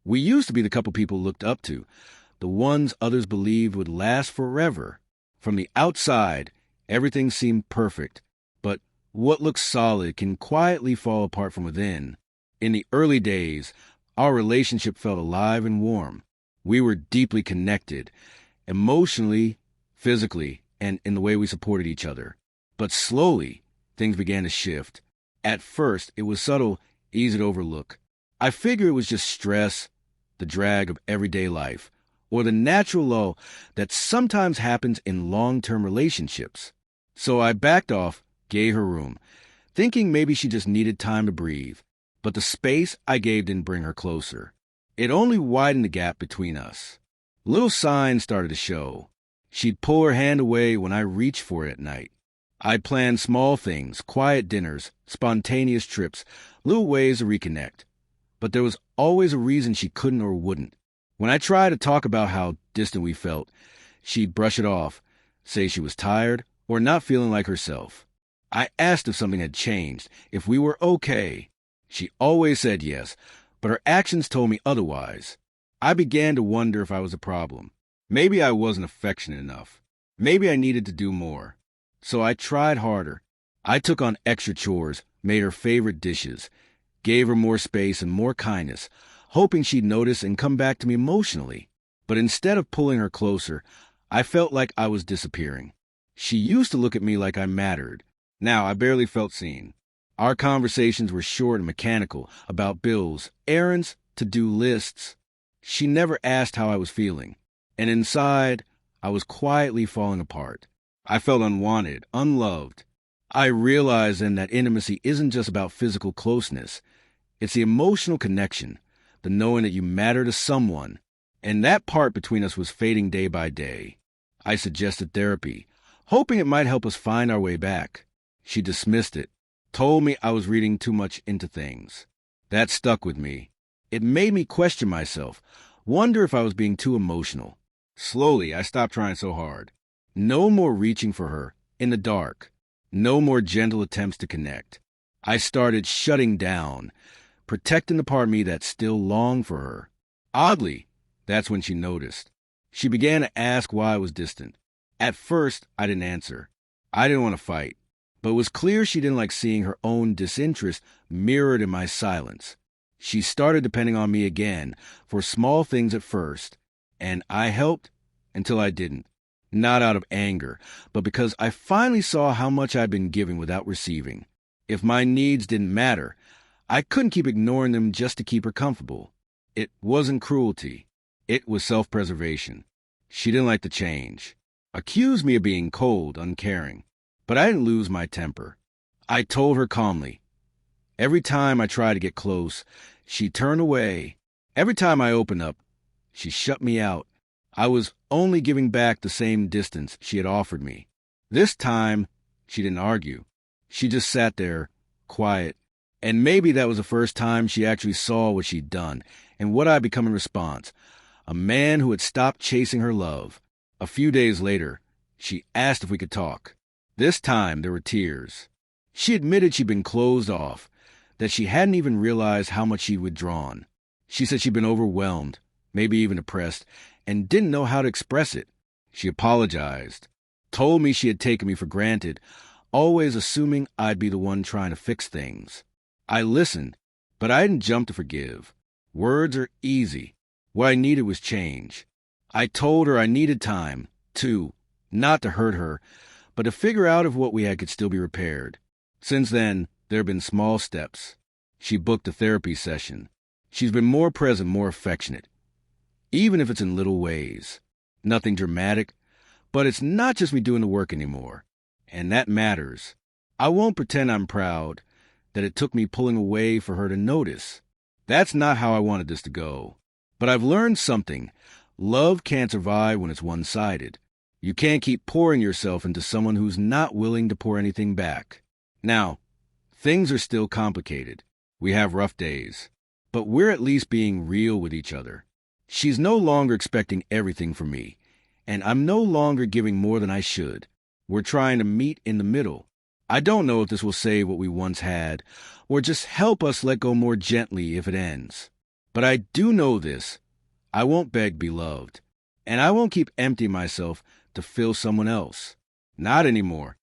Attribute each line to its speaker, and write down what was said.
Speaker 1: We used to be the couple people looked up to, the ones others believed would last forever. From the outside, everything seemed perfect, but what looks solid can quietly fall apart from within. In the early days, our relationship felt alive and warm. We were deeply connected, emotionally, physically, and in the way we supported each other. But slowly, things began to shift. At first, it was subtle, easy to overlook. I figured it was just stress, the drag of everyday life, or the natural lull that sometimes happens in long-term relationships. So I backed off, gave her room, thinking maybe she just needed time to breathe. But the space I gave didn't bring her closer. It only widened the gap between us. Little signs started to show. She'd pull her hand away when I reached for it at night. I'd plan small things, quiet dinners, spontaneous trips, little ways to reconnect. But there was always a reason she couldn't or wouldn't. When I tried to talk about how distant we felt, she'd brush it off, say she was tired or not feeling like herself. I asked if something had changed, if we were okay. She always said yes, but her actions told me otherwise. I began to wonder if I was a problem. Maybe I wasn't affectionate enough. Maybe I needed to do more. So I tried harder. I took on extra chores, made her favorite dishes, gave her more space and more kindness, hoping she'd notice and come back to me emotionally. But instead of pulling her closer, I felt like I was disappearing. She used to look at me like I mattered. Now I barely felt seen. Our conversations were short and mechanical, about bills, errands, to-do lists. She never asked how I was feeling. And inside, I was quietly falling apart. I felt unwanted, unloved. I realized then that intimacy isn't just about physical closeness. It's the emotional connection, the knowing that you matter to someone. And that part between us was fading day by day. I suggested therapy, hoping it might help us find our way back. She dismissed it, told me I was reading too much into things. That stuck with me. It made me question myself, wonder if I was being too emotional. Slowly, I stopped trying so hard. No more reaching for her, in the dark. No more gentle attempts to connect. I started shutting down, protecting the part of me that still longed for her. Oddly, that's when she noticed. She began to ask why I was distant. At first, I didn't answer. I didn't want to fight. But it was clear she didn't like seeing her own disinterest mirrored in my silence. She started depending on me again, for small things at first, and I helped until I didn't. Not out of anger, but because I finally saw how much I'd been giving without receiving. If my needs didn't matter, I couldn't keep ignoring them just to keep her comfortable. It wasn't cruelty. It was self-preservation. She didn't like the change. Accused me of being cold, uncaring. But I didn't lose my temper. I told her calmly. Every time I tried to get close, she turned away. Every time I opened up, she shut me out. I was only giving back the same distance she had offered me. This time, she didn't argue. She just sat there, quiet. And maybe that was the first time she actually saw what she'd done and what I'd become in response. A man who had stopped chasing her love. A few days later, she asked if we could talk. This time, there were tears. She admitted she'd been closed off, that she hadn't even realized how much she'd withdrawn. She said she'd been overwhelmed, maybe even depressed, and didn't know how to express it. She apologized, told me she had taken me for granted, always assuming I'd be the one trying to fix things. I listened, but I didn't jump to forgive. Words are easy. What I needed was change. I told her I needed time, too, not to hurt her, but to figure out if what we had could still be repaired. Since then, there have been small steps. She booked a therapy session. She's been more present, more affectionate, even if it's in little ways. Nothing dramatic, but it's not just me doing the work anymore. And that matters. I won't pretend I'm proud that it took me pulling away for her to notice. That's not how I wanted this to go. But I've learned something. Love can't survive when it's one-sided. You can't keep pouring yourself into someone who's not willing to pour anything back. Now, things are still complicated. We have rough days. But we're at least being real with each other. She's no longer expecting everything from me, and I'm no longer giving more than I should. We're trying to meet in the middle. I don't know if this will save what we once had, or just help us let go more gently if it ends. But I do know this. I won't beg be loved. And I won't keep emptying myself to fill someone else. Not anymore.